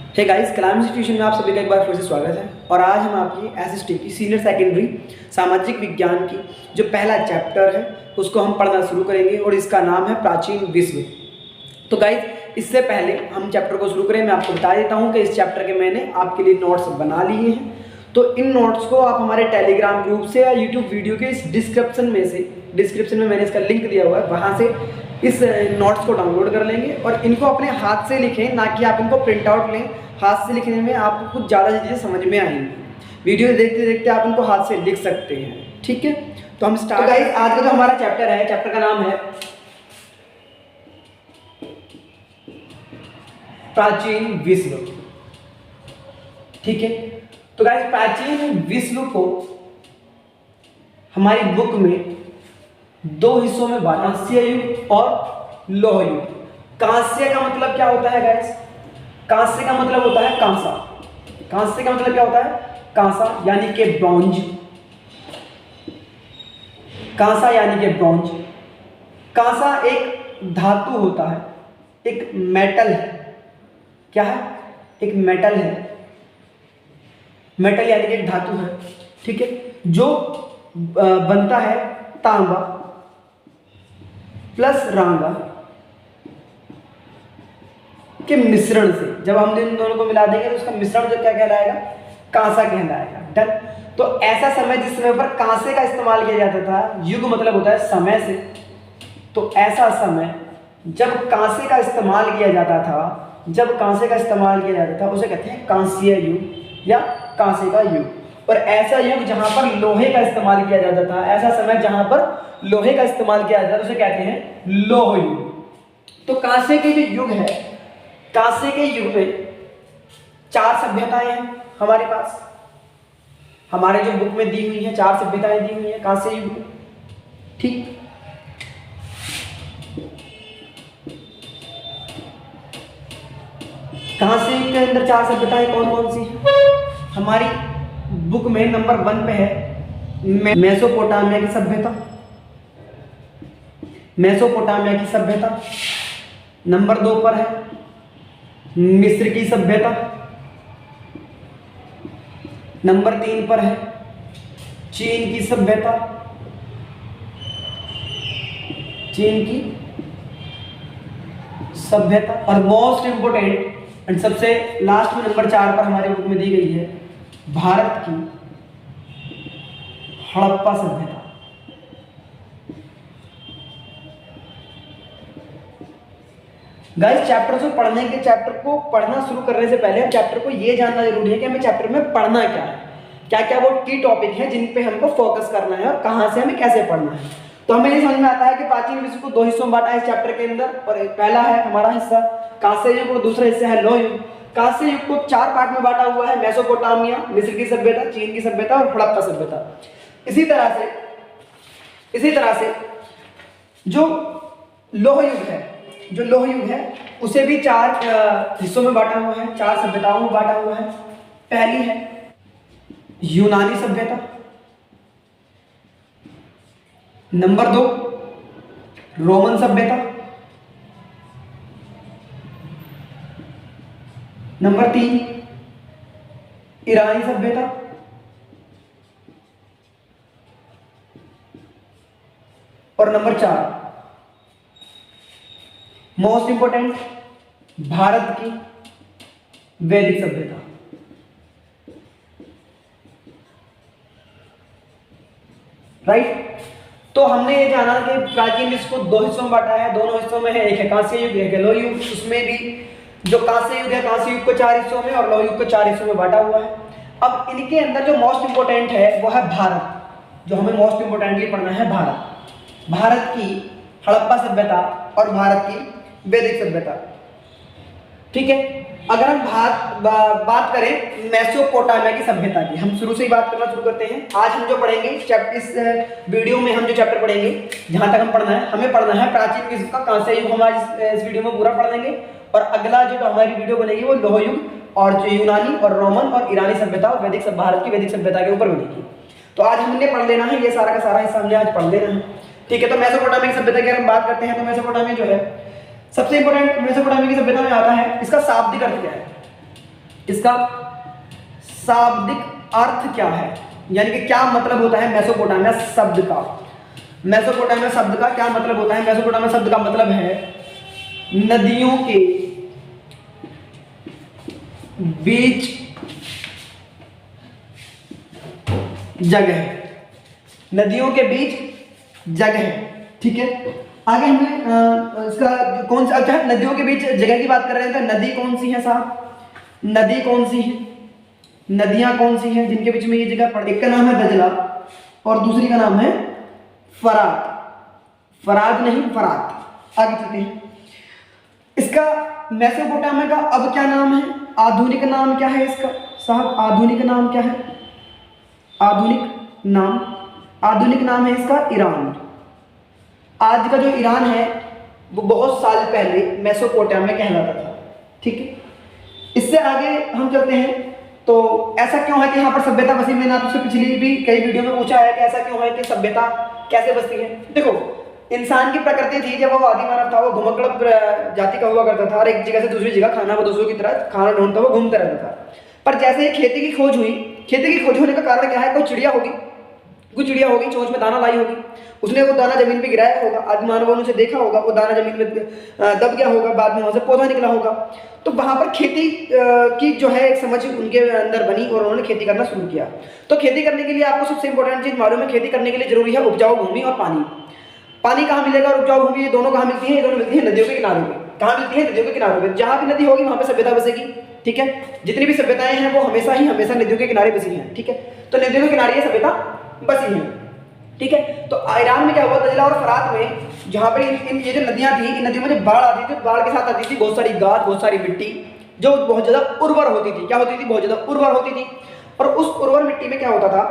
Hey guys, कलाम institution में आप सभी का एक बार फिर से स्वागत है। और आज हम आपकी एसएसटी की सीनियर सेकेंडरी सामाजिक विज्ञान की जो पहला चैप्टर है उसको हम पढ़ना शुरू करेंगे और इसका नाम है प्राचीन विश्व। तो गाइस, इससे पहले हम चैप्टर को शुरू करें मैं आपको बता देता हूँ कि इस चैप्टर के मैंने आपके लिए नोट्स बना लिए हैं। तो इन नोट्स को आप हमारे टेलीग्राम ग्रुप से या यूट्यूब वीडियो के इस डिस्क्रिप्शन में मैंने इसका लिंक दिया हुआ है, वहाँ से इस नोट्स को डाउनलोड कर लेंगे और इनको अपने हाथ से लिखें, ना कि आप इनको प्रिंट आउट लें। हाथ से लिखने में आपको कुछ ज़्यादा चीज़ें समझ में आएंगी। वीडियो देखते देखते आप इनको हाथ से लिख सकते हैं, ठीक है। तो हम स्टार्ट। तो गाइस, आज का जो हमारा चैप्टर है, चैप्टर का नाम है प्राचीन विश्व, ठीक है। तो गाइस, प्राचीन विश्व को हमारी बुक में दो हिस्सों में बांटा, कांस्य युग और लौह युग। कांस्य का मतलब क्या होता है गाइस? कांस्य का मतलब होता है कांसा। कांस्य का मतलब क्या होता है? कांसा यानी कि ब्रॉन्ज। कांसा यानी कि ब्रॉन्ज। कांसा एक धातु होता है, एक मेटल है। क्या है? एक मेटल है। मेटल यानी कि एक धातु है, ठीक है, जो बनता है तांबा प्लस रांगा के मिश्रण से। जब हम इन दोनों को मिला देंगे तो उसका मिश्रण जो क्या कहलाएगा? कांसा कहलाएगा। डन। तो ऐसा समय जिस समय पर कांसे का इस्तेमाल किया जाता था, युग मतलब होता है समय से, तो ऐसा समय जब कांसे का इस्तेमाल किया जाता था, उसे कहते हैं कांस्य युग या कांसे का युग। और ऐसा युग जहां पर लोहे का इस्तेमाल किया जाता था, ऐसा समय जहां पर लोहे का इस्तेमाल किया जाता था, उसे कहते हैं लौह युग। तो कांसे के जो युग है, कांसे के युग में 4 सभ्यताएं हैं हमारे पास। हमारे जो बुक में दी हुई है 4 सभ्यताएं दी हुई है कांसे युग में, ठीक। कांसे युग के अंदर 4 सभ्यताएं कौन कौन सी हैं? हमारी बुक में नंबर 1 पे है मेसोपोटामिया की सभ्यता। मेसोपोटामिया की सभ्यता। नंबर 2 पर है मिस्र की सभ्यता। नंबर 3 पर है चीन की सभ्यता। चीन की सभ्यता। और मोस्ट इंपोर्टेंट एंड सबसे लास्ट में नंबर 4 पर हमारे बुक में दी गई है भारत की हड़प्पा सभ्यता। गाइस, चैप्टर को पढ़ना शुरू करने से पहले हम चैप्टर को ये जानना जरूरी है कि हमें चैप्टर में पढ़ना क्या है, क्या क्या वो की टॉपिक है जिन पे हमको फोकस करना है और कहां से हमें कैसे पढ़ना है। तो हमें ये समझ में आता है कि प्राचीन विश्व को 2 हिस्सों में बांटा है इस चैप्टर के अंदर। और पहला है हमारा हिस्सा कांस्य युग और दूसरा हिस्सा है लौह युग। कांस्य युग को 4 पार्ट में बांटा हुआ है, मेसोपोटामिया, मिस्र की सभ्यता, चीन की सभ्यता और हड़प्पा सभ्यता। इसी तरह से जो लौह युग है उसे भी 4 हिस्सों में बांटा हुआ है, 4 सभ्यताओं में बांटा हुआ है। पहली है यूनानी सभ्यता। नंबर 2 रोमन सभ्यता। नंबर 3 ईरानी सभ्यता। और नंबर 4 मोस्ट इंपोर्टेंट भारत की वैदिक सभ्यता। राइट। तो हमने ये जाना कि प्राचीन विश्व को 2 हिस्सों में बांटा है। दोनों हिस्सों में है, एक है कांस्य युग, एक है लौह युग। उसमें भी जो कांस्य युग है, कांस्य युग को 4 हिस्सों में और लौह युग को 4 हिस्सों में बांटा हुआ है। अब इनके अंदर जो मोस्ट इंपोर्टेंट है वो है भारत। जो हमें मोस्ट इंपोर्टेंटली पढ़ना है भारत की हड़प्पा सभ्यता और भारत की वैदिक सभ्यता, ठीक है। अगर हम बात करें मेसोपोटामिया की सभ्यता की, हम शुरू से ही बात करना शुरू करते हैं। आज हम जो पढ़ेंगे इस वीडियो में हम जो चैप्टर पढ़ेंगे, जहां तक हमें पढ़ना है प्राचीन विश्व का कांस्य युग। हम आज इस वीडियो में पूरा पढ़ लेंगे और अगला जो हमारी वीडियो बनेगी वो लौह युग और जो यूनानी और रोमन और ईरानी सभ्यता और भारत की वैदिक सभ्यता के ऊपर बनेगी। तो आज हमने पढ़ लेना है, ये सारा का सारा हिस्सा हमने आज पढ़ लेना है, ठीक है। तो मेसोपोटामिया की सभ्यता की अगर हम बात करते हैं तो मेसोपोटामिया जो है सबसे इंपोर्टेंट मेसोपोटामिया की सभ्यता में आता है, इसका शाब्दिक अर्थ क्या है? इसका शाब्दिक अर्थ क्या है, यानी कि क्या मतलब होता है मेसोपोटामिया शब्द का। मेसोपोटामिया शब्द का क्या मतलब होता है? मेसोपोटामिया शब्द का मतलब है नदियों के बीच जगह, नदियों के बीच जगह, ठीक है। आगे हमें इसका कौन सा अच्छा है, नदियों के बीच जगह की बात कर रहे हैं, तो नदी कौन सी है साहब, नदी कौन सी है, नदियां कौन सी हैं जिनके बीच में ये जगह पड़ती है? एक का नाम है दजला और दूसरी का नाम है फरात, फराद नहीं फरात। आगे चलते हैं, इसका मेसोपोटामिया का अब क्या नाम है, आधुनिक नाम क्या है इसका साहब, आधुनिक नाम क्या है? आधुनिक नाम है इसका ईरान। आज का जो ईरान है वो बहुत साल पहले मेसोपोटामिया कहलाता था, ठीक है। इससे आगे हम चलते हैं, तो ऐसा क्यों है कि यहाँ पर सभ्यता बसी? मैंने आपसे पिछली भी कई वीडियो में पूछा है कि ऐसा क्यों है कि सभ्यता कैसे बसती है। देखो, इंसान की प्रकृति थी, जब वो आदि मानव था वो घुमक्कड़ जाति का हुआ करता था और एक जगह से दूसरी जगह खाना बदोसों की तरह खाना ढूंढता हुआ घूमता रहता था। पर जैसे ही खेती की खोज हुई, खेती की खोज होने का कारण क्या है? कोई चिड़िया होगी चोंच में दाना लाई होगी, उसने वो दाना जमीन पे गिराया होगा, आदि मानवों ने उसे देखा होगा, वो दाना जमीन में दब गया होगा, बाद में वहां से पौधा निकला होगा। तो वहां पर खेती की जो है एक समझ उनके अंदर बनी और उन्होंने खेती करना शुरू किया। तो खेती करने के लिए आपको सबसे इंपॉर्टेंट चीज मालूम है, खेती करने के लिए जरूरी है उपजाऊ भूमि और पानी। पानी कहाँ मिलेगा और उपजाऊ भूमि, ये दोनों कहाँ मिलती है? ये दोनों मिलती है नदियों के किनारों पे। कहाँ मिलती है? नदियों के किनारों पे। जहाँ भी नदी होगी वहां पे सभ्यता बसेगी, ठीक है। जितनी भी सभ्यताएं हैं वो हमेशा नदियों के किनारे बसी हैं, ठीक है। तो नदियों के किनारे ये सभ्यता बसी है, ठीक है। तो ईरान में क्या हुआ, दजला और फरात में, जहाँ पे ये जो नदियां थी, इन नदियों में जब बाढ़ आती थी, बाढ़ के साथ आती थी बहुत सारी गाद, बहुत सारी मिट्टी जो बहुत ज्यादा उर्वर होती थी। क्या होती थी? बहुत ज्यादा उर्वर होती थी। और उस उर्वर मिट्टी में क्या होता था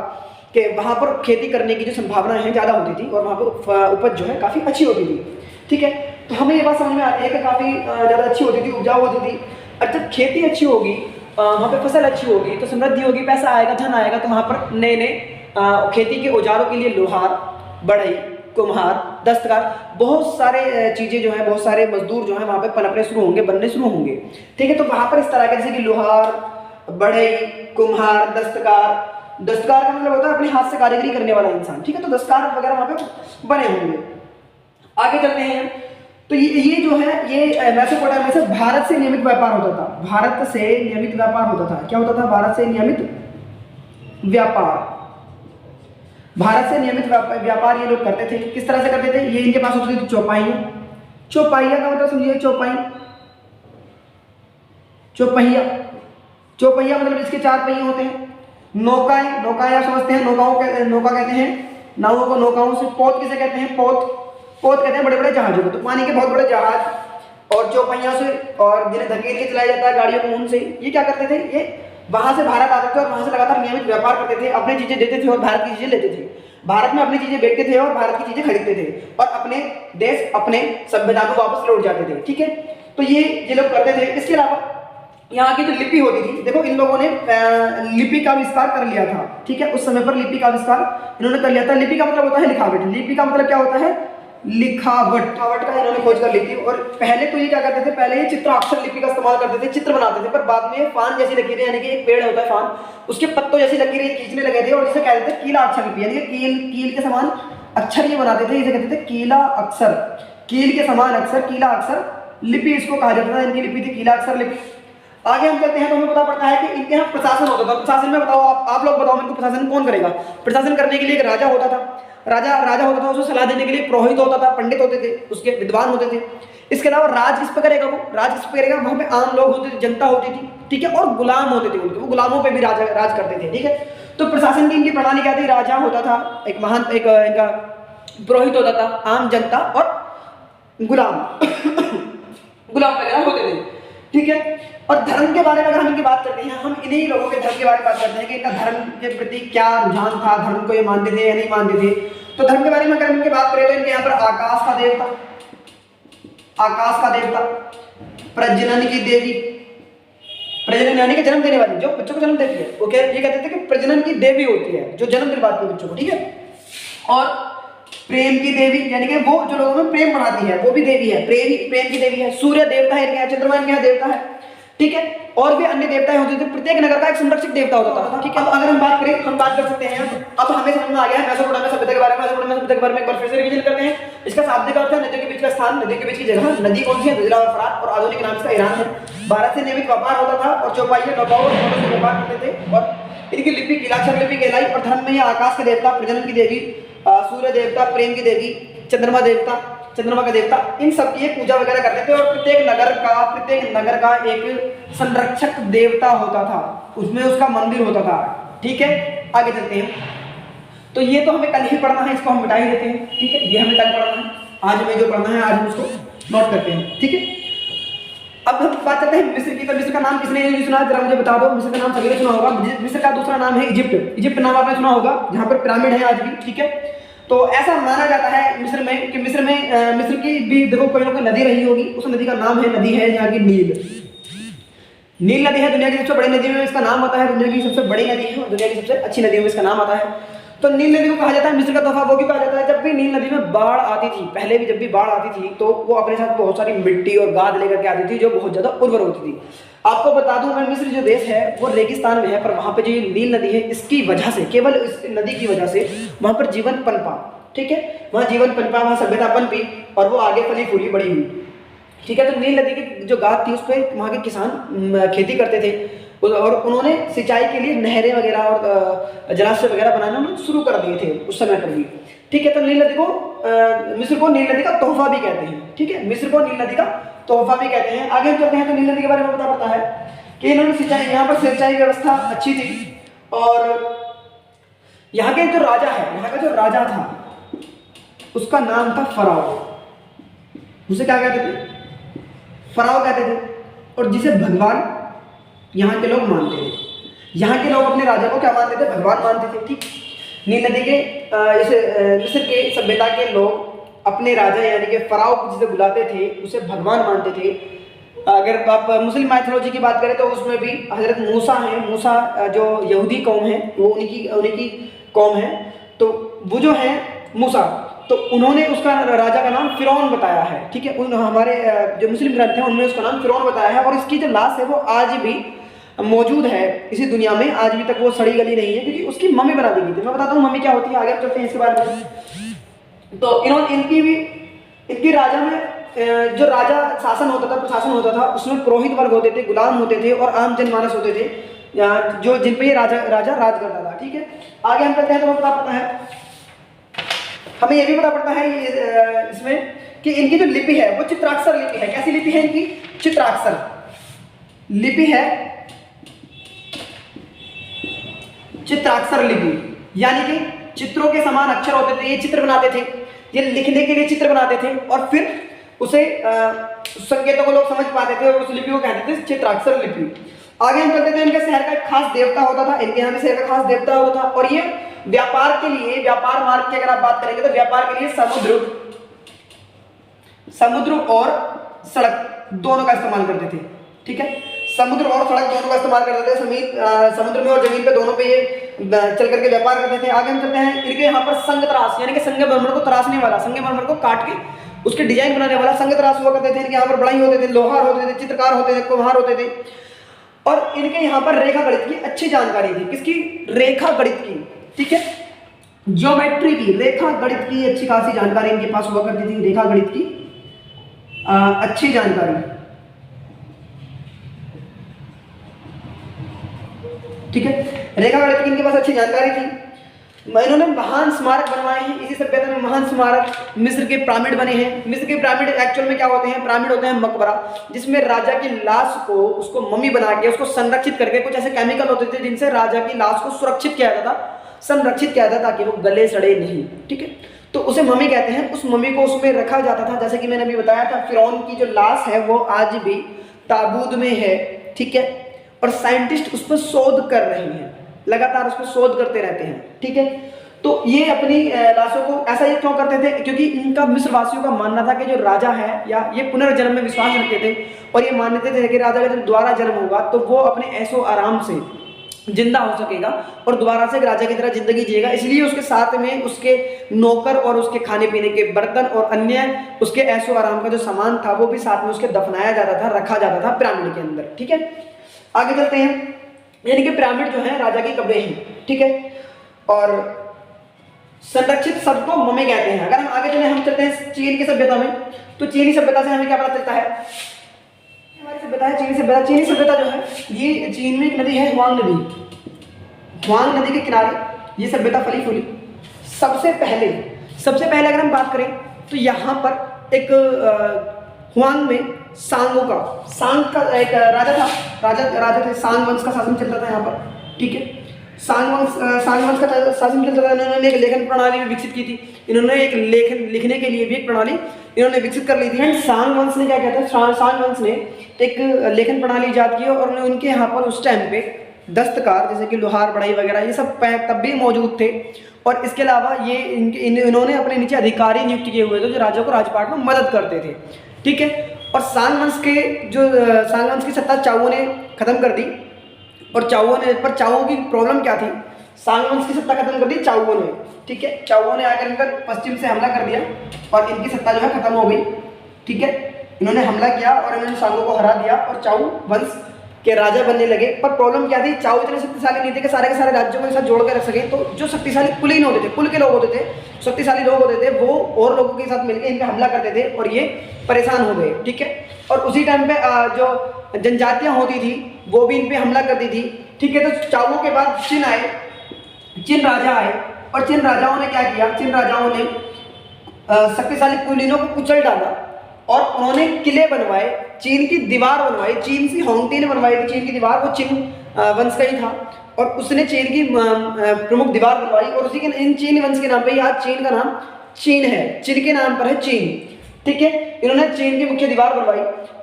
कि वहां पर खेती करने की जो संभावना है ज्यादा होती थी और वहां पर उपज जो है काफी अच्छी होती थी, ठीक है। तो हमें ये बात समझ में आती है कि काफी ज्यादा अच्छी होती थी, उपजाऊ होती थी। और जब खेती अच्छी होगी, वहां पे फसल अच्छी होगी, तो समृद्धि होगी, पैसा आएगा, धन आएगा। तो वहां पर नए नए खेती के औजारों के लिए लोहार, बढ़ई, कुम्हार, दस्तकार, बहुत सारे चीजें जो है, बहुत सारे मजदूर जो है वहां पे पनपने शुरू होंगे, बनने शुरू होंगे, ठीक है। तो वहां पर इस तरह के जैसे कि लोहार, बढ़ई, कुम्हार, दस्तकार, दस्तकार का मतलब होता है अपने हाथ से कारीगरी करने वाला इंसान, ठीक है। तो दस्तकार वगैरह वहां पे बने होंगे। आगे चलते हैं, तो ये जो है ये मेसोपोटामिया से भारत से नियमित व्यापार होता था, भारत से नियमित व्यापार होता था। क्या होता था? भारत से नियमित व्यापार, भारत से नियमित व्यापार ये लोग करते थे। किस तरह से करते थे? ये इनके पास होती थी चौपाइयां। चौपाइया का मतलब समझिए, चौपहिया, चौपहिया मतलब इसके 4 पहिए होते हैं। नौकाएं, नौकाएं आप समझते हैं, नौका कहते हैं नावों को, नौकाओं से। पोत किसे कहते हैं? पोत कहते हैं बड़े बड़े जहाजों को, तो पानी के बहुत बड़े जहाज। और चौपहिया से, और जिन्हें धकेल के चलाया जाता है गाड़ियों को, उनसे। ये क्या करते थे? ये वहां से भारत आते थे और वहां से लगातार नियमित व्यापार करते थे, अपनी चीजें देते थे और भारत की चीजें लेते थे, भारत में अपनी चीजें बेचते थे और भारत की चीजें खरीदते थे, और अपने देश, अपने सभ्यता को वापस लौट जाते थे, ठीक है। तो ये लोग करते थे। इसके अलावा यहाँ की जो लिपि होती थी, देखो इन लोगों ने लिपि का आविष्कार कर लिया था, ठीक है। उस समय पर लिपि का आविष्कार इन्होंने कर लिया था। लिपि का मतलब होता है लिखावट, लिपि का मतलब क्या होता है? लिखावट का इन्होंने खोज कर ली थी। और पहले तो ये क्या करते थे? पहले ये चित्राक्षर लिपि का इस्तेमाल करते थे, चित्र बनाते थे। पर बाद में फान जैसी लकीरें, यानी कि एक पेड़ होता है फान, उसके पत्तों जैसी लकीरें खींचने लगे थे और जिसे कहते थे कीला अक्षर लिपि, यानी कि कील के समान अक्षर ये बनाते थे, इसे कहते थे कीला अक्षर, कील के समान अक्षर, कीला अक्षर लिपि इसको कहा जाता था। इनकी लिपि थी कीला अक्षर लिपि। आगे हम चलते हैं तो हमें पता पड़ता है कि इनके यहाँ प्रशासन होता था। प्रशासन में बताओ, आप लोग बताओ मेरे को, प्रशासन कौन करेगा? प्रशासन करने के लिए एक राजा होता था, राजा होता था, उसको सलाह देने के लिए पुरोहित होता था, पंडित होते थे, उसके विद्वान होते थे। इसके अलावा राज किस पे करेगा? वो राज किस पे करेगा? वहां पे आम लोग होते थे, जनता होती थी, ठीक है, और गुलाम होते थे उनके, वो गुलामों पे भी राज करते थे, ठीक है। तो प्रशासन की इनकी प्रणाली क्या थी? राजा होता था, एक महान इनका पुरोहित होता था, आम जनता और गुलाम गुलाम वगैरह होते थे, ठीक है। और धर्म के बारे में अगर हम इनकी बात करते हैं, हम इन्हीं लोगों के धर्म के बारे में बात करते हैं कि इनका धर्म के प्रति क्या रुझान था, धर्म को ये मानते थे या नहीं मानते थे। तो धर्म के बारे में अगर इनकी बात करें तो इनके यहाँ पर आकाश का देवता, प्रजनन की देवी, प्रजनन यानी कि जन्म देने वाली, जो बच्चों को जन्म देती है, वो ये कहते थे कि प्रजनन की देवी होती है, जो जन्म दिलवाती है बच्चों को, ठीक है। और प्रेम की देवी, यानी कि वो जो लोगों में प्रेम बढ़ाती है, वो भी देवी है, प्रेम की देवी है। सूर्य देवता है इनके यहाँ, चंद्रमा इनके यहाँ देवता है, ठीक है। और भी अन्य देवताएं होते थे। प्रत्येक नगर का एक संरक्षक देवता होता था, ठीक है। अब अगर हम बात करें, हम बात कर सकते हैं, अब हमें समझ में आ गया है मेसोपोटामिया सभ्यता के बारे में। मेसोपोटामिया सभ्यता के बारे में एक बार फिर से रिवीजन करते हैं। इसका शाब्दिक अर्थ है नदियों के बीच का स्थान, नदियों के बीच की जगह। नदी कौन सी है? दुजला और फरात, और आधुनिक नाम इसका ईरान है। भारत से नियमित व्यापार होता था और चौपाइये नौकाओं और से व्यापार करते थे। और इनकी लिपि कीलाक्षर लिपि कहलाई। और धर्म में ये आकाश के देवता, प्रजनन की देवी, सूर्य देवता, प्रेम की देवी, चंद्रमा देवता, चंद्रमा का देवता, इन सब की पूजा वगैरह करते थे। और प्रत्येक नगर का एक संरक्षक देवता होता था, उसमें उसका मंदिर होता था, ठीक है। आगे चलते हैं। तो ये तो हमें कल ही पढ़ना है, इसको हम मिटा ही देते हैं, ठीक है। ये हमें कल पढ़ना है, आज हमें जो पढ़ना है आज हम उसको नोट करते हैं, ठीक है। अब हम बात करते हैं मिस्र की। तो मिस्र का नाम किसने नहीं सुना, जरा मुझे बता दो। मिस्र का नाम सभी ने सुना होगा। मिस्र का दूसरा नाम है इजिप्ट। इजिप्ट नाम आपने सुना होगा, जहाँ पर पिरामिड है आज भी, ठीक है। तो ऐसा माना जाता है मिस्र में कि मिस्र की भी देखो कोई ना कोई नदी रही होगी। उस नदी का नाम है, नदी है यहाँ की नील। नील नदी है दुनिया की सबसे बड़ी नदी में इसका नाम आता है। दुनिया की सबसे बड़ी नदी है और दुनिया की सबसे अच्छी नदी में इसका नाम आता है। तो नील नदी को कहा जाता है मिस्र का तोहफा। वो भी कहा जाता है जब भी नील नदी में बाढ़ आती थी, पहले भी जब भी बाढ़ आती थी तो वो अपने साथ बहुत सारी मिट्टी और गाद लेकर के आती थी, जो बहुत ज्यादा उर्वर होती थी। आपको बता दूं मैं, मिस्र जो देश है वो रेगिस्तान में है, पर वहां पे जो ये नील नदी है, इसकी वजह से, केवल इस नदी की वजह से वहां पर जीवन पनपा, ठीक है। वहां जीवन पनपा, वहां सभ्यता पनपी और वो आगे फली फूली बड़ी हुई, ठीक है। तो नील नदी की जो गाद थी उस पर वहाँ के किसान खेती करते थे और उन्होंने सिंचाई के लिए नहरें वगैरह और जलाशय वगैरह बनाना शुरू कर दिए थे उस समय पर भी, ठीक है। तो नील नदी को मिस्र को नील नदी का तोहफा भी कहते हैं, ठीक है। मिस्र को नील नदी का तोहफा भी कहते हैं। आगे हम चलते हैं तो नील नदी के बारे में पता पड़ता है कि इन्होंने सिंचाई, यहाँ पर सिंचाई व्यवस्था अच्छी थी। और यहाँ के जो राजा है, यहाँ का जो राजा था उसका नाम था फराओ। उसे क्या कहते थे? फराओ कहते थे। और जिसे भगवान यहाँ के लोग मानते थे। यहाँ के लोग अपने राजा को क्या मानते थे? भगवान मानते थे, ठीक। नील नदी के मिस्र के सभ्यता के लोग अपने राजा यानी कि फराओ को जिसे बुलाते थे उसे भगवान मानते थे। अगर आप मुस्लिम माइथोलॉजी की बात करें तो उसमें भी हजरत मूसा है। मूसा जो यहूदी कौम है वो उन्हीं की कौम है। तो वो जो है मूसा, तो उन्होंने उसका राजा का नाम फिरौन बताया है, ठीक है। हमारे जो मुस्लिम ग्रंथ हैं उनमें उसका नाम फिरौन बताया है। और इसकी जो लाश है वो आज भी मौजूद है इसी दुनिया में, आज भी तक वो सड़ी गली नहीं है, क्योंकि उसकी मम्मी बना दी गई थी। मैं बताता हूँ मम्मी क्या होती है, आगे चलते हैं इसके बारे में। तो इन्होंने इनकी राजा में जो राजा शासन होता था, प्रशासन होता था, उसमें पुरोहित वर्ग होते थे, गुलाम होते थे और आम जनमानस होते थे, जो जिन पे ये राजा राज करता था, ठीक है। आगे हम चलते हैं तो हमें पता पड़ता है, हमें यह भी पता पड़ता है इसमें कि इनकी जो लिपि है वो चित्राक्षर लिपि है। कैसी लिपि है इनकी? चित्राक्षर लिपि है, चित्राक्षर लिपि, यानी कि चित्रों के समान अक्षर होते थे। ये चित्र बनाते थे, ये लिखने के लिए चित्र बनाते थे और फिर उसे संकेतों को लोग समझ पाते थे और उस लिपि को कहते थे चित्राक्षर लिपि। आगे हम चलते थे, इनके शहर का एक खास देवता होता था। इनके यहाँ भी शहर का खास देवता होता था। और ये व्यापार के लिए, व्यापार मार्ग की अगर आप बात करेंगे तो व्यापार के लिए समुद्र और सड़क दोनों का इस्तेमाल करते थे, ठीक है। समुद्र और सड़क दोनों का इस्तेमाल करते थे। समुद्र में और जमीन पे दोनों पे ये चल करके व्यापार करते थे। आगे हम चलते हैं, इनके यहाँ पर संग तराश यानी कि संगमरमर को तराशने वाला, संगमरमर को काट के उसके डिजाइन बनाने वाला संग तराश हुआ करते थे। इनके यहाँ पर बढ़ई होते थे, लोहार होते थे, चित्रकार होते थे, कुम्हार होते थे। और इनके यहाँ पर रेखा गणित की अच्छी जानकारी थी। किसकी? रेखा गणित की, ठीक है। ज्योमेट्री की, रेखा गणित की अच्छी खासी जानकारी इनके पास हुआ करती थी। रेखा गणित की अच्छी जानकारी, ठीक है। रेखा गणित की इनके पास अच्छी जानकारी थी। इन्होंने महान स्मारक बनवाए हैं। इसी सभ्यता में महान स्मारक मिस्र के पिरामिड बने हैं। मिस्र के पिरामिड एक्चुअल में क्या होते हैं? पिरामिड होते हैं मकबरा, जिसमें राजा की लाश को, उसको मम्मी बना के उसको संरक्षित करके, कुछ ऐसे केमिकल होते थे जिनसे राजा की लाश को सुरक्षित किया जाता था, संरक्षित किया जाता ताकि वो गले सड़े नहीं, ठीक है। तो उसे मम्मी कहते हैं। उस मम्मी को उसमें रखा जाता था। जैसे कि मैंने अभी बताया था, फिरौन की जो लाश है वो आज भी ताबूत में है, ठीक है। और साइंटिस्ट उस पर शोध कर रहे हैं, लगातार उस पर शोध करते रहते हैं, ठीक है। तो ये अपनी लाशों को ऐसा ये क्यों करते थे? क्योंकि इनका मिस्र वासियों का मानना था कि जो राजा है, या ये पुनर्जन्म में विश्वास रखते थे और ये मानते थे कि राजा का जब दोबारा जन्म होगा तो वो अपने ऐशो आराम से जिंदा हो सकेगा और दोबारा से राजा की तरह जिंदगी जिएगा। इसलिए उसके साथ में उसके नौकर और उसके खाने पीने के बर्तन और अन्य उसके ऐशो आराम का जो सामान था वो भी साथ में उसके दफनाया जाता था, रखा जाता था पिरामिड के अंदर, ठीक है। आगे चलते हैं, यानी कि पिरामिड जो है राजा के कब्रें हैं, ठीक है, और संरक्षित शब्द को मम्मी कहते हैं। अगर हम आगे चले, हम चलते हैं चीन की सभ्यता में, तो चीनी सभ्यता से हमें क्या पता चलता है, हमारी सभ्यता है चीनी सभ्यता। चीनी सभ्यता जो है ये चीन में एक नदी है हुआंग नदी, हुआंग नदी के किनारे ये सभ्यता फली फूली। सबसे पहले अगर हम बात करें तो यहाँ पर एक हुआंग में सांग का एक राजा था, राजा थे, सांग वंश का शासन चलता था यहाँ पर, ठीक है। सांग वंश का शासन चलता था। इन्होंने एक लेखन प्रणाली भी विकसित की थी, इन्होंने एक लेखन लिखने के लिए भी एक प्रणाली इन्होंने विकसित कर ली थी। एंड सांग वंश ने क्या कहते हैं, सांग वंश ने एक लेखन प्रणाली इजाद की और उनके यहाँ पर उस टाइम पे दस्तकार जैसे कि लोहार बढ़ई वगैरह ये सब तब भी मौजूद थे। और इसके अलावा ये इन्होंने अपने नीचे अधिकारी नियुक्त किए हुए थे जो राजा को राजपाट में मदद करते थे, ठीक है। और सांग वंश की सत्ता चावों ने खत्म कर दी, और चावों की प्रॉब्लम क्या थी, सांग वंश की सत्ता खत्म कर दी चावों ने, ठीक है। चावों ने आकर इनकर पश्चिम से हमला कर दिया और इनकी सत्ता जो है खत्म हो गई, ठीक है। इन्होंने हमला किया और इन्होंने सांगों को हरा दिया और चाऊ वंश के राजा बनने लगे। पर प्रॉब्लम क्या थी, चाऊ इतने शक्तिशाली नहीं थे कि सारे के सारे राज्यों को एक साथ जोड़ कर रख सके। तो जो शक्तिशाली कुलीन होते थे, कुल के लोग होते थे, शक्तिशाली लोग होते थे, वो और लोगों के साथ मिलकर इन पर हमला करते थे और ये परेशान हो गए, ठीक है। और उसी टाइम पे जो जनजातियां होती थी वो भी इन पे हमला करती थी, ठीक है। तो चावों के बाद चिन राजा आए और चिन राजाओं ने क्या किया, चिन राजाओं ने शक्तिशाली कुलीनों को कुचल डाला और उन्होंने किले बनवाए, चीन की दीवार बनवाई, चीन से होंगटी ने बनवाई थी चीन की दीवार, वो चिन वंश का ही था और उसने चीन की प्रमुख दीवार बनवाई। और उसी के इन चीन वंश के नाम पे आज चीन का नाम चीन है, चीन के नाम पर है चीन, ठीक है। इन्होंने चीन की मुख्य दीवार बनवाई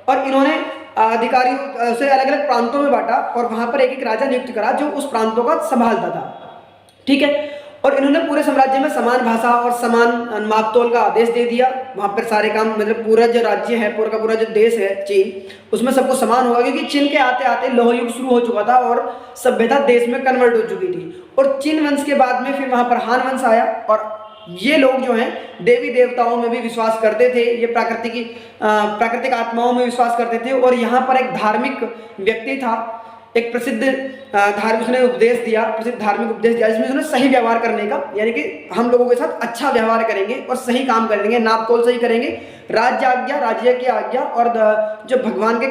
और इन्होंने अधिकारियों से अलग अलग प्रांतों में बांटा और वहां पर एक एक राजा नियुक्त करा जो उस प्रांतों का संभालता था, ठीक है। और इन्होंने पूरे साम्राज्य में समान भाषा और समान मापतोल का आदेश दे दिया। वहां पर सारे काम, मतलब पूरा जो राज्य है, पूरा का पूरा जो देश है चीन, उसमें सबको समान होगा, क्योंकि चीन के आते आते लौह युग शुरू हो चुका था और सभ्यता देश में कन्वर्ट हो चुकी थी। और चीन वंश के बाद में फिर वहां पर हान वंश आया और ये लोग जो हैं देवी देवताओं में भी विश्वास करते थे, ये प्राकृतिक आत्माओं में विश्वास करते थे। और यहाँ पर एक धार्मिक व्यक्ति था, एक प्रसिद्ध उसने उपदेश दिया, प्रसिद्ध धार्मिक उपदेश दिया जिसमें उसने सही व्यवहार करने का, यानी कि हम लोगों के साथ अच्छा व्यवहार करेंगे और सही काम करेंगे, नाप तोल सही करेंगे, राज्य की आज्ञा और जो भगवान के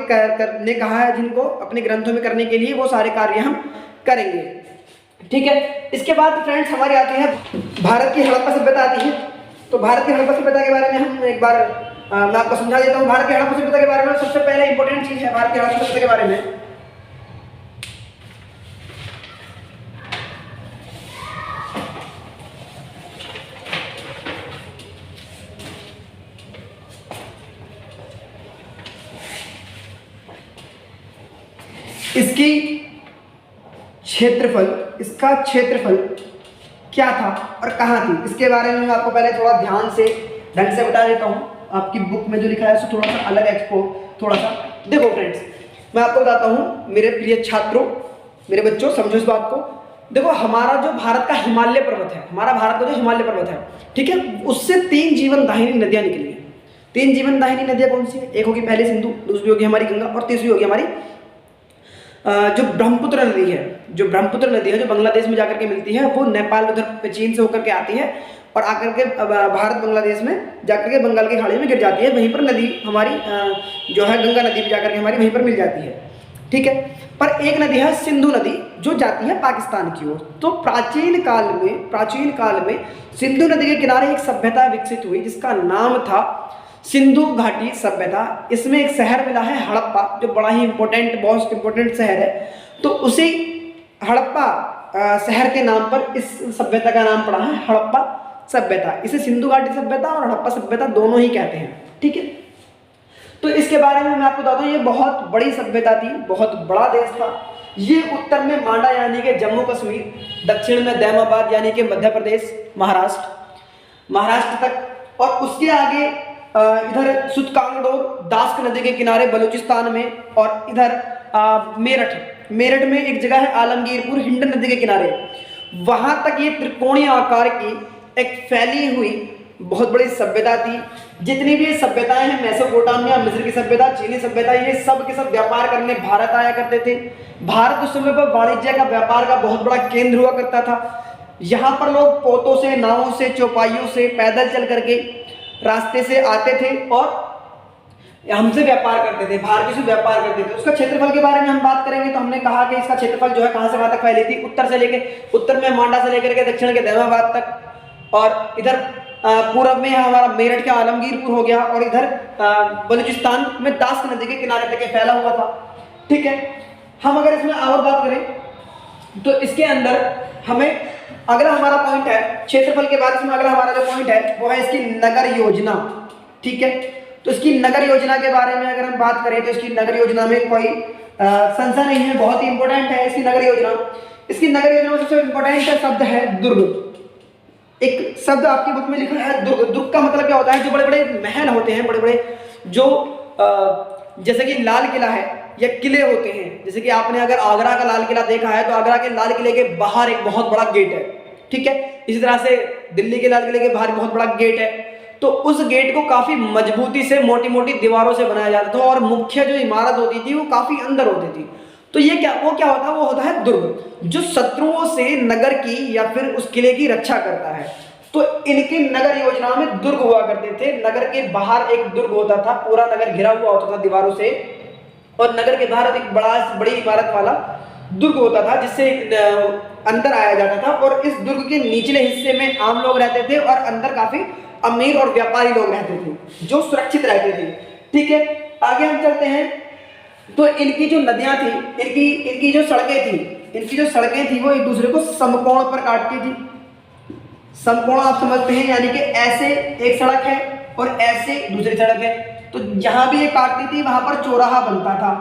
ने कहा है जिनको अपने ग्रंथों में करने के लिए, वो सारे कार्य हम करेंगे, ठीक है। इसके बाद फ्रेंड्स हमारे आती है भारत की हड़प्पा सभ्यता आती है। तो भारत की हड़प्पा सभ्यता के बारे में हम एक बार मैं आपको समझा देता हूँ। भारत की हड़प्पा सभ्यता के बारे में सबसे पहले इंपॉर्टेंट चीज है भारत की हड़प्पा सभ्यता के बारे में, इसका क्षेत्रफल क्या था और कहाँ थी, इसके बारे में मैं आपको पहले थोड़ा ध्यान से ढंग से बता देता हूँ। आपकी बुक में जो लिखा है उससे थोड़ा सा अलग थोड़ा सा देखो फ्रेंड्स, मैं आपको बताता हूँ मेरे प्रिय छात्रों, मेरे बच्चों, समझो इस बात को। देखो हमारा जो भारत का हिमालय पर्वत है, हमारा भारत का जो हिमालय पर्वत है, ठीक है, उससे 3 जीवनदायिनी नदियाँ निकली हैं। 3 जीवनदायिनी नदियाँ कौन सी है? एक होगी पहले सिंधु, दूसरी होगी हमारी गंगा और तीसरी होगी हमारी जो ब्रह्मपुत्र नदी है। जो ब्रह्मपुत्र नदी है जो बांग्लादेश में जाकर के मिलती है, वो नेपाल उधर चीन से होकर के आती है और आकर के भारत बांग्लादेश में जाकर के बंगाल की खाड़ी में गिर जाती है। वहीं पर नदी हमारी जो है गंगा नदी भी जाकर के हमारी वहीं पर मिल जाती है, ठीक है। पर एक नदी है सिंधु नदी जो जाती है पाकिस्तान की ओर। तो प्राचीन काल में सिंधु नदी के किनारे एक सभ्यता विकसित हुई जिसका नाम था सिंधु घाटी सभ्यता। इसमें एक शहर मिला है हड़प्पा, जो बड़ा ही बहुत इंपॉर्टेंट शहर है। तो उसी हड़प्पा शहर के नाम पर इस सभ्यता का नाम पड़ा है हड़प्पा सभ्यता। इसे सिंधु घाटी सभ्यता और हड़प्पा सभ्यता दोनों ही कहते हैं, ठीक है। तो इसके बारे में मैं आपको बताता हूँ, ये बहुत बड़ी सभ्यता थी, बहुत बड़ा देश था। ये उत्तर में मांडा यानी कि जम्मू कश्मीर, दक्षिण में दैमाबाद यानी कि मध्य प्रदेश, महाराष्ट्र तक, और उसके आगे इधर सुतकांगडोर दास्क नदी के किनारे बलूचिस्तान में, और इधर मेरठ में एक जगह है आलमगीरपुर हिंडन नदी के किनारे। वहां तक ये त्रिकोणीय आकार की एक फैली हुई बहुत बड़ी सभ्यता थी। जितनी भी सभ्यताएं हैं, मेसोपोटामिया, मिस्र की सभ्यता, चीनी सभ्यता, ये सब के सब व्यापार करने भारत आया करते थे। भारत उस समय पर वाणिज्य का, व्यापार का बहुत बड़ा केंद्र हुआ करता था। यहाँ पर लोग पोतों से, नावों से, चौपाइयों से, पैदल चल करके रास्ते से आते थे और हमसे व्यापार करते थे, भारतीयों से व्यापार करते थे। उसका क्षेत्रफल के बारे में हम बात करेंगे तो हमने कहा कि इसका क्षेत्रफल जो है कहां से कहां तक फैली थी, उत्तर में मांडा से लेकर के दक्षिण के दहमाबाद तक, और इधर पूर्व में हमारा मेरठ का आलमगीरपुर हो गया, और इधर बलूचिस्तान में दास नदी के किनारे तक फैला हुआ था। ठीक है, हम अगर इसमें और बात करें तो इसके अंदर हमें अगला हमारा पॉइंट है क्षेत्रफल के बाद, इसमें अगला हमारा जो पॉइंट है वो है इसकी नगर योजना। ठीक है, तो इसकी नगर योजना के बारे में अगर हम बात करें तो इसकी नगर योजना में कोई संशय नहीं है, बहुत ही इंपॉर्टेंट है इसकी नगर योजना। इसकी नगर योजना में सबसे इंपॉर्टेंट शब्द है दुर्ग। एक शब्द आपकी बुक में लिखा है दुर्ग। दुर्ग का मतलब क्या होता है, जो बड़े बड़े महल होते हैं, बड़े बड़े जो जैसे कि लाल किला है या किले होते हैं, जैसे कि आपने अगर आगरा का लाल किला देखा है तो आगरा के लाल किले के बाहर एक बहुत बड़ा गेट है। ठीक है, इसी तरह से दिल्ली के लाल किले के बाहर बहुत बड़ा गेट है, तो उस गेट को काफी मजबूती से, मोटी मोटी दीवारों से बनाया जाता था, और मुख्य जो इमारत होती थी वो काफी अंदर होती थी। तो ये क्या होता है, वो होता है दुर्ग, जो शत्रुओं से नगर की या फिर उस किले की रक्षा करता है। तो इनकी नगर योजना में दुर्ग हुआ करते थे। नगर के बाहर एक दुर्ग होता था, पूरा नगर घिरा हुआ होता था दीवारों से, और नगर के बाहर एक बड़ी इमारत वाला दुर्ग होता था जिससे अंदर आया जाता था। और इस दुर्ग के निचले हिस्से में आम लोग रहते थे और अंदर काफी अमीर और व्यापारी लोग रहते थे जो सुरक्षित रहते थे। ठीक है, आगे हम चलते हैं तो इनकी जो नदियां थी, इनकी जो सड़कें थी वो एक दूसरे को समकोण पर काटती थी। समकोण आप समझते हैं, यानी कि ऐसे एक सड़क है और ऐसे दूसरी सड़क है, तो जहां भी ये काटती थी वहां पर चौराहा बनता था।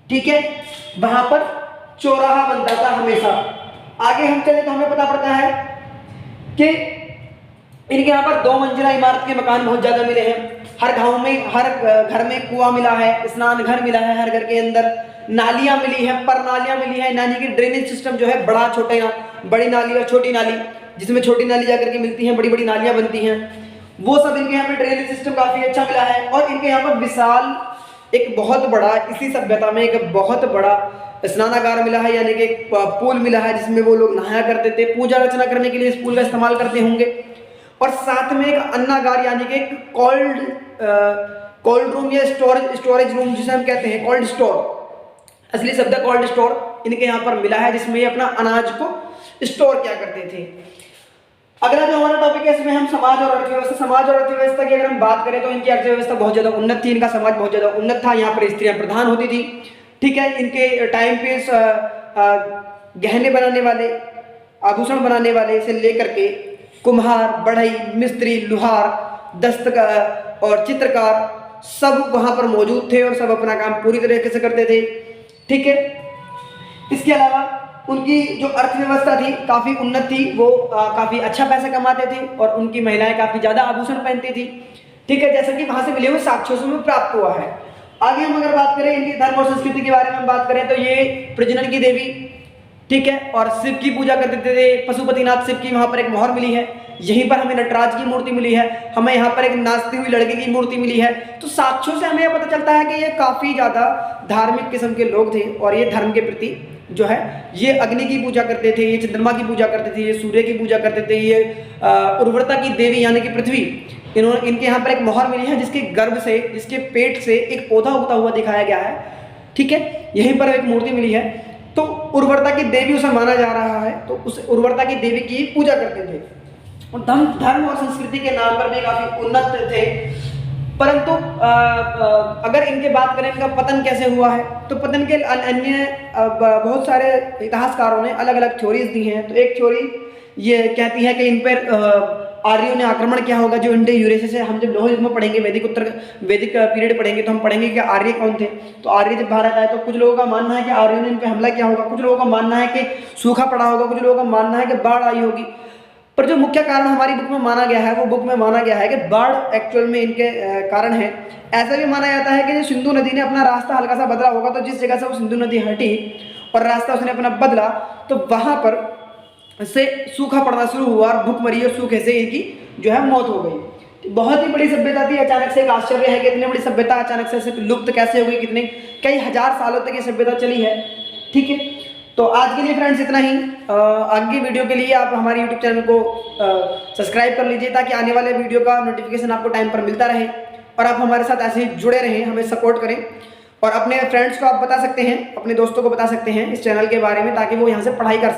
ठीक है, वहां पर चौराहा बनता था हमेशा। आगे हम चले तो हमें पता पड़ता है कि इनके यहाँ पर 2 मंजिला इमारत के मकान बहुत ज्यादा मिले हैं। हर गांव में, हर घर में कुआं मिला है, स्नान घर मिला है, हर घर के अंदर नालियां मिली है, पर नालियां मिली है, यानी कि ड्रेनेज सिस्टम जो है बड़ा छोटे, बड़ी नाली और छोटी नाली, जिसमें छोटी नाली जाकर के मिलती है, बड़ी बड़ी नालियां बनती हैं, वो सब इनके यहाँ पे ड्रेनेज सिस्टम काफी अच्छा मिला है। और इनके यहाँ पर विशाल एक बहुत बड़ा, इसी सभ्यता में एक बहुत बड़ा स्नानागार मिला है, यानी कि एक पूल मिला है जिसमें वो लोग नहाया करते थे। पूजा अर्चना करने के लिए इस पूल का इस्तेमाल करते होंगे। और साथ में एक अन्नागार, यानी कि एक कोल्ड रूम या स्टोरेज रूम जिसे हम कहते हैं, कोल्ड स्टोर, असली शब्द है कोल्ड स्टोर, इनके यहाँ पर मिला है जिसमें ये अपना अनाज को स्टोर किया करते थे। अगला जो हमारा टॉपिक है इसमें हम समाज और अर्थव्यवस्था। समाज और अर्थव्यवस्था की अगर हम बात करें तो इनकी अर्थव्यवस्था बहुत ज्यादा उन्नत थी, इनका समाज बहुत ज्यादा उन्नत था। यहाँ पर स्त्रियां प्रधान होती थी। ठीक है, इनके टाइम पे गहने बनाने वाले, आभूषण बनाने वाले से लेकर के कुम्हार, बढ़ई, मिस्त्री, लोहार, दस्तकार और चित्रकार सब वहां पर मौजूद थे और सब अपना काम पूरी तरीके से करते थे। ठीक है, इसके अलावा उनकी जो अर्थव्यवस्था थी काफी उन्नत थी, वो काफी अच्छा पैसा कमाते थे और उनकी महिलाएं काफी ज्यादा आभूषण पहनती थी। ठीक है, जैसा कि वहां से मिले हुए साक्ष्यों में प्राप्त हुआ है। आगे हम अगर बात करें इनकी धर्म और संस्कृति के बारे में बात करें तो ये प्रजनन की देवी, ठीक है, और शिव की पूजा करते थे। पशुपतिनाथ शिव की वहां पर एक मोहर मिली है। यहीं पर हमें नटराज की मूर्ति मिली है, हमें यहाँ पर एक नाचती हुई लड़की की मूर्ति मिली है। तो साक्ष्यों से हमें यह पता चलता है कि ये काफी ज्यादा धार्मिक किस्म के लोग थे और ये धर्म के प्रति जो है ये अग्नि की पूजा करते थे, ये चंद्रमा की पूजा करते थे, ये सूर्य की पूजा करते थे, ये उर्वरता की देवी यानी कि पृथ्वी, इनके यहाँ पर एक मोहर मिली है जिसके गर्भ से, जिसके पेट से एक पौधा उगता हुआ दिखाया गया है। ठीक है, यहीं पर एक मूर्ति मिली है। तो उर्वरता की देवी उसे माना जा रहा है, तो उस उर्वरता की देवी की पूजा करते थे। और धर्म और संस्कृति के नाम पर भी काफी उन्नत थे। परंतु अगर इनके बात करें इनका पतन कैसे हुआ है, तो पतन के अन्य बहुत सारे इतिहासकारों ने अलग अलग थ्योरीज दी हैं। तो एक थ्योरी ये कहती है कि इन पर आर्यों ने आक्रमण किया होगा, जो इंडो यूरेशिया से, हम जब लोह युग में पढ़ेंगे, वैदिक पीरियड पढ़ेंगे तो हम पढ़ेंगे कि आर्य कौन थे। तो आर्य जब भारत आए तो कुछ लोगों का मानना है कि आर्यों ने इन पर हमला किया होगा, कुछ लोगों का मानना है कि सूखा पड़ा होगा, कुछ लोगों का मानना है कि बाढ़ आई होगी। पर जो मुख्य कारण हमारी बुक में माना गया है, वो बुक में माना गया है कि बाढ़ एक्चुअल में इनके कारण है। ऐसा भी माना जाता है कि जो सिंधु नदी ने अपना रास्ता हल्का सा बदला होगा, तो जिस जगह से वो सिंधु नदी हटी और रास्ता उसने अपना बदला, तो वहां पर से सूखा पड़ना शुरू हुआ और भूखमरी और सूखे से इनकी जो है मौत हो गई। बहुत ही बड़ी सभ्यता थी, अचानक से एक आश्चर्य है कि इतनी बड़ी सभ्यता अचानक से लुप्त कैसे हो गई, कितने कई हजार सालों तक ये सभ्यता चली है। ठीक है, तो आज के लिए फ्रेंड्स इतना ही। आगे वीडियो के लिए आप हमारे यूट्यूब चैनल को सब्सक्राइब कर लीजिए ताकि आने वाले वीडियो का नोटिफिकेशन आपको टाइम पर मिलता रहे और आप हमारे साथ ऐसे ही जुड़े रहें, हमें सपोर्ट करें। और अपने फ्रेंड्स को आप बता सकते हैं, अपने दोस्तों को बता सकते हैं इस चैनल के बारे में, ताकि वो यहाँ से पढ़ाई कर सकें।